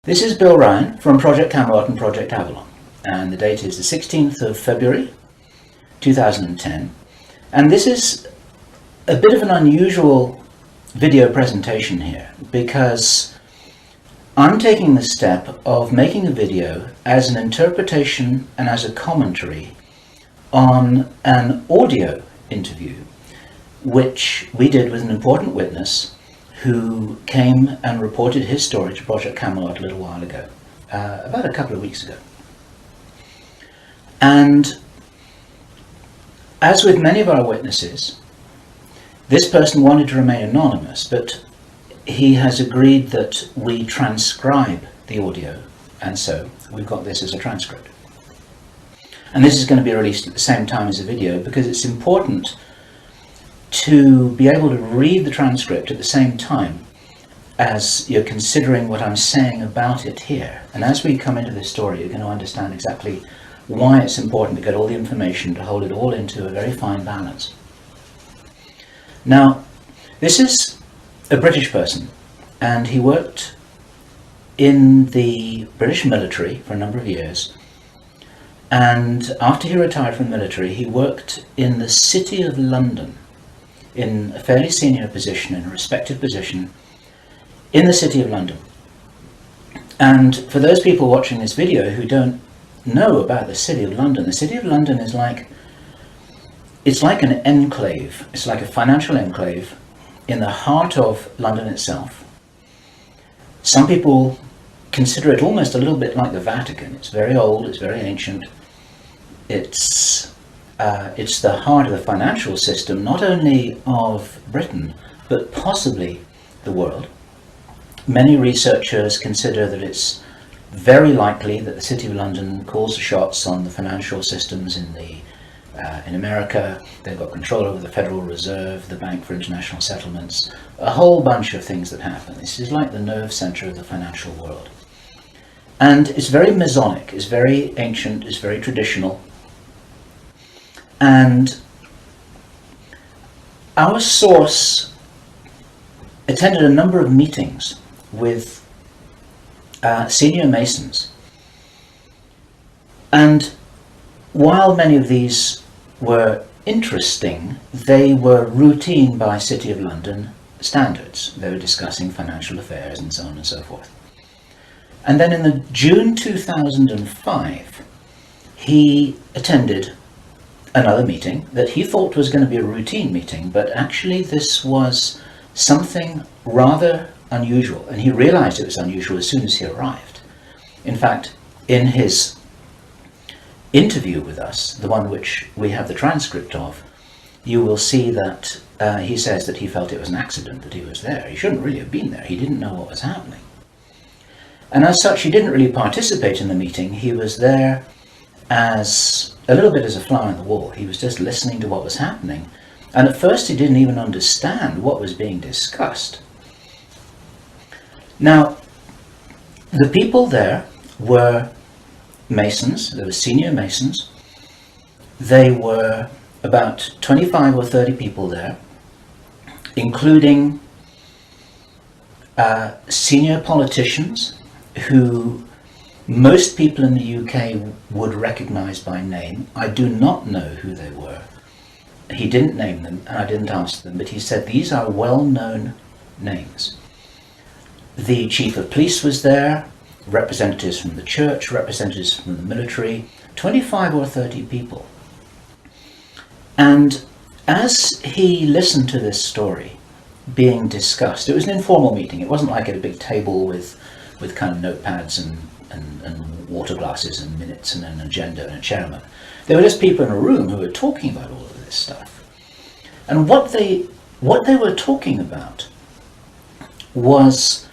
This is Bill Ryan from Project Camelot and Project Avalon, and the date is the 16th of February 2010, and this is a bit of an unusual video presentation here because I'm taking the step of making a video as an interpretation and as a commentary on an audio interview which we did with an important witness who came and reported his story to Project Camelot a little while ago, about a couple of weeks ago. And as with many of our witnesses, this person wanted to remain anonymous, but he has agreed that we transcribe the audio, and so we've got this as a transcript. And this is going to be released at the same time as the video because it's important to be able to read the transcript at the same time as you're considering what I'm saying about it here. And as we come into this story, you're going to understand exactly why it's important to get all the information, to hold it all into a very fine balance. Now, this is a British person, and he worked in the British military for a number of years. And after he retired from the military, he worked in the City of London, in a fairly senior position, in a respected position in the City of London. And for those people watching this video who don't know about the City of London, the City of London is it's like an enclave. It's like a financial enclave in the heart of London itself. Some people consider it almost a little bit like the Vatican. It's very old, it's very ancient. It's the heart of the financial system, not only of Britain, but possibly the world. Many researchers consider that it's very likely that the City of London calls the shots on the financial systems in America. They've got control over the Federal Reserve, the Bank for International Settlements, a whole bunch of things that happen. This is like the nerve center of the financial world. And it's very Masonic, it's very ancient, it's very traditional. And our source attended a number of meetings with senior Masons. And while many of these were interesting, they were routine by City of London standards. They were discussing financial affairs and so on and so forth. And then in the June 2005, he attended another meeting that he thought was going to be a routine meeting, but actually this was something rather unusual, and he realized it was unusual as soon as he arrived. In fact, in his interview with us, the one which we have the transcript of, you will see that he says that he felt it was an accident that he was there. He shouldn't really have been there. He didn't know what was happening. And as such, he didn't really participate in the meeting. He was there as a little bit as a fly on the wall. He was just listening to what was happening. And at first he didn't even understand what was being discussed. Now, the people there were Masons. There were senior Masons. They were about 25 or 30 people there, including senior politicians who most people in the UK would recognize by name. I do not know who they were. He didn't name them, and I didn't ask them, but he said these are well-known names. The chief of police was there, representatives from the church, representatives from the military, 25 or 30 people. And as he listened to this story being discussed, it was an informal meeting. It wasn't like at a big table with kind of notepads and water glasses and minutes and an agenda and a chairman. There were just people in a room who were talking about all of this stuff. And what they were talking about was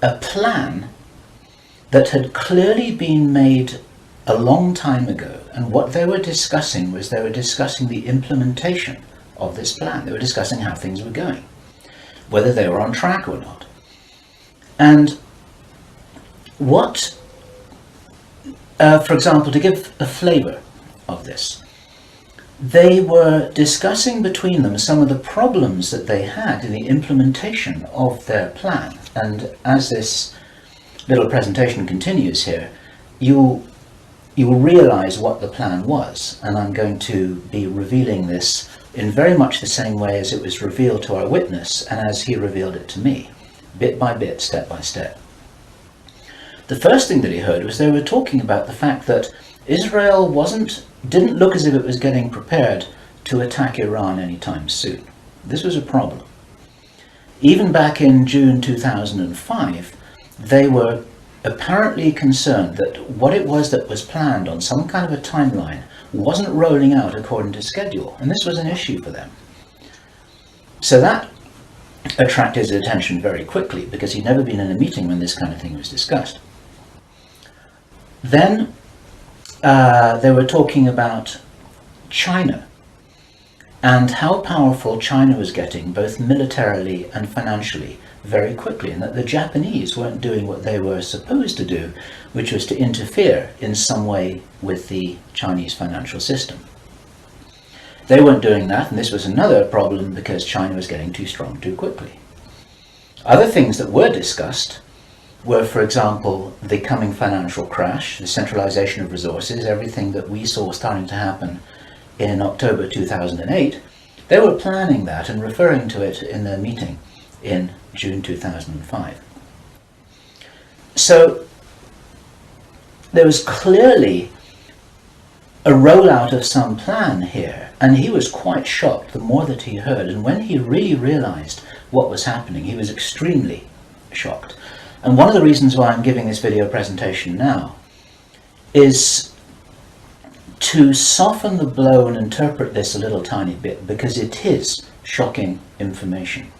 a plan that had clearly been made a long time ago. And what they were discussing was they were discussing the implementation of this plan. They were discussing how things were going, whether they were on track or not. And what for example, to give a flavor of this, they were discussing between them some of the problems that they had in the implementation of their plan. And as this little presentation continues here, you will realize what the plan was, and I'm going to be revealing this in very much the same way as it was revealed to our witness and as he revealed it to me, bit by bit, step by step. The first thing that he heard was they were talking about the fact that Israel didn't look as if it was getting prepared to attack Iran anytime soon. This was a problem. Even back in June 2005, they were apparently concerned that what it was that was planned on some kind of a timeline wasn't rolling out according to schedule, and this was an issue for them. So that attracted his attention very quickly, because he'd never been in a meeting when this kind of thing was discussed. Then they were talking about China and how powerful China was getting, both militarily and financially, very quickly, and that the Japanese weren't doing what they were supposed to do, which was to interfere in some way with the Chinese financial system. They weren't doing that, and this was another problem because China was getting too strong too quickly. Other things that were discussed were, for example, the coming financial crash, the centralization of resources, everything that we saw starting to happen in October 2008. They were planning that and referring to it in their meeting in June 2005. So there was clearly a rollout of some plan here, and he was quite shocked the more that he heard, and when he really realized what was happening, he was extremely shocked. And one of the reasons why I'm giving this video presentation now is to soften the blow and interpret this a little tiny bit, because it is shocking information.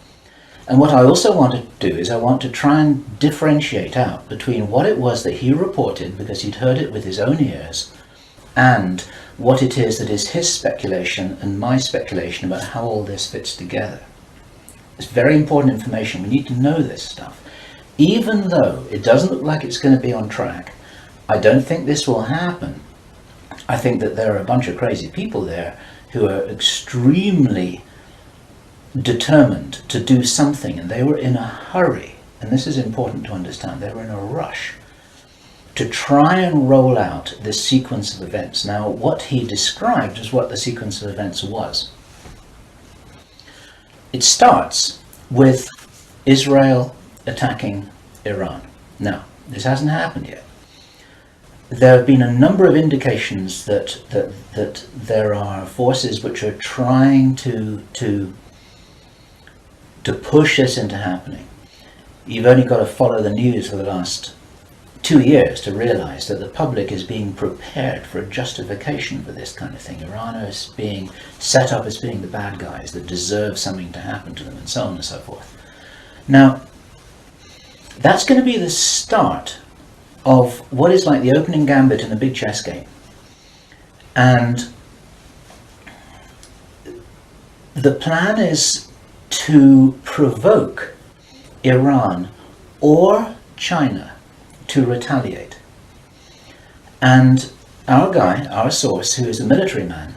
And what I also want to do is I want to try and differentiate out between what it was that he reported, because he'd heard it with his own ears, and what it is that is his speculation and my speculation about how all this fits together. It's very important information. We need to know this stuff. Even though it doesn't look like it's going to be on track, I don't think this will happen. I think that there are a bunch of crazy people there who are extremely determined to do something, and they were in a hurry, and this is important to understand. They were in a rush to try and roll out this sequence of events. Now, what he described is what the sequence of events was. It starts with Israel attacking Iran. Now, this hasn't happened yet. There have been a number of indications that there are forces which are trying to push this into happening. You've only got to follow the news for the last 2 years to realize that the public is being prepared for a justification for this kind of thing. Iran is being set up as being the bad guys that deserve something to happen to them, and so on and so forth. Now, that's going to be the start of what is like the opening gambit in a big chess game. And the plan is to provoke Iran or China to retaliate. And our guy, our source, who is a military man,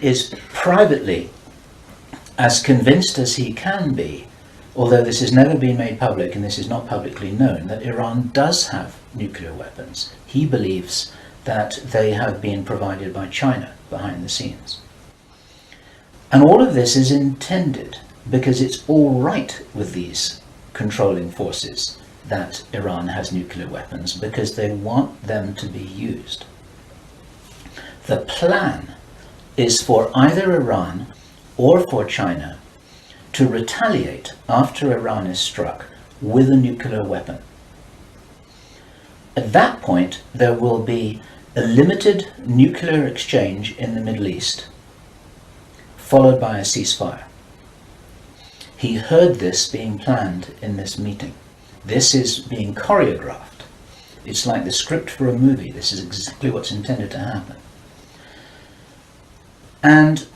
is privately as convinced as he can be, although this has never been made public and this is not publicly known, that Iran does have nuclear weapons. He believes that they have been provided by China behind the scenes. And all of this is intended because it's all right with these controlling forces that Iran has nuclear weapons, because they want them to be used. The plan is for either Iran or for China to retaliate after Iran is struck with a nuclear weapon. At that point, there will be a limited nuclear exchange in the Middle East, followed by a ceasefire. He heard this being planned in this meeting. This is being choreographed. It's like the script for a movie. This is exactly what's intended to happen. And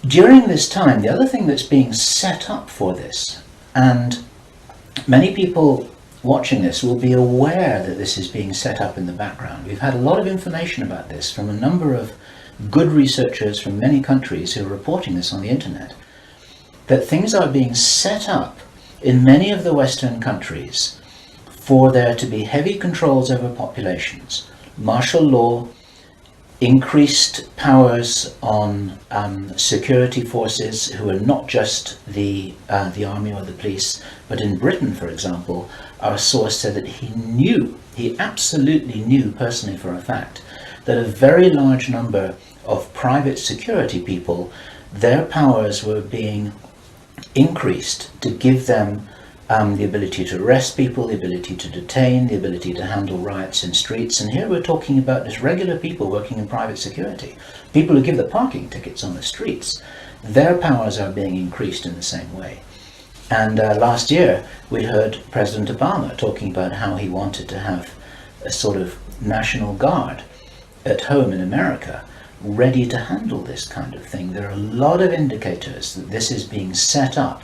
during this time, the other thing that's being set up for this, and many people watching this will be aware that this is being set up in the background. We've had a lot of information about this from a number of good researchers from many countries who are reporting this on the internet, that things are being set up in many of the Western countries for there to be heavy controls over populations, martial law, increased powers on security forces who are not just the army or the police, but in Britain, for example, our source said that he absolutely knew personally for a fact, that a very large number of private security people, their powers were being increased to give them the ability to arrest people, the ability to detain, the ability to handle riots in streets. And here we're talking about just regular people working in private security, people who give the parking tickets on the streets. Their powers are being increased in the same way. And last year we heard President Obama talking about how he wanted to have a sort of national guard at home in America ready to handle this kind of thing. There are a lot of indicators that this is being set up.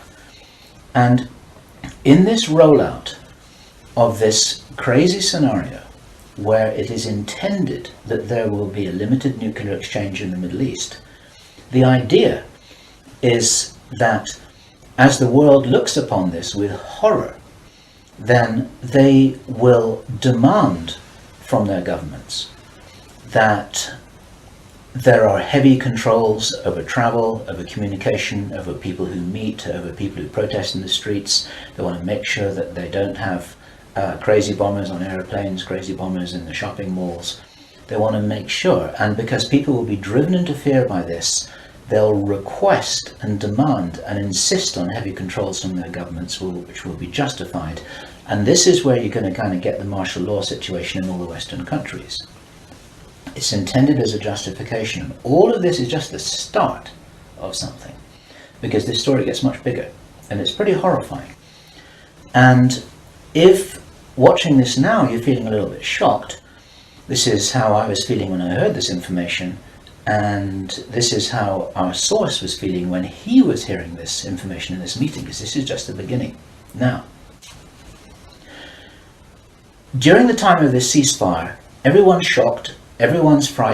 And in this rollout of this crazy scenario where it is intended that there will be a limited nuclear exchange in the Middle East, the idea is that as the world looks upon this with horror, then they will demand from their governments that there are heavy controls over travel, over communication, over people who meet, over people who protest in the streets. They want to make sure that they don't have crazy bombers on airplanes, crazy bombers in the shopping malls. They want to make sure, and because people will be driven into fear by this, they'll request and demand and insist on heavy controls from their governments, which will be justified. And this is where you're going to kind of get the martial law situation in all the Western countries. It's intended as a justification. All of this is just the start of something, because this story gets much bigger, and it's pretty horrifying. And if watching this now you're feeling a little bit shocked, this is how I was feeling when I heard this information, and this is how our source was feeling when he was hearing this information in this meeting, because this is just the beginning. Now, during the time of this ceasefire, everyone's shocked, everyone's frightened.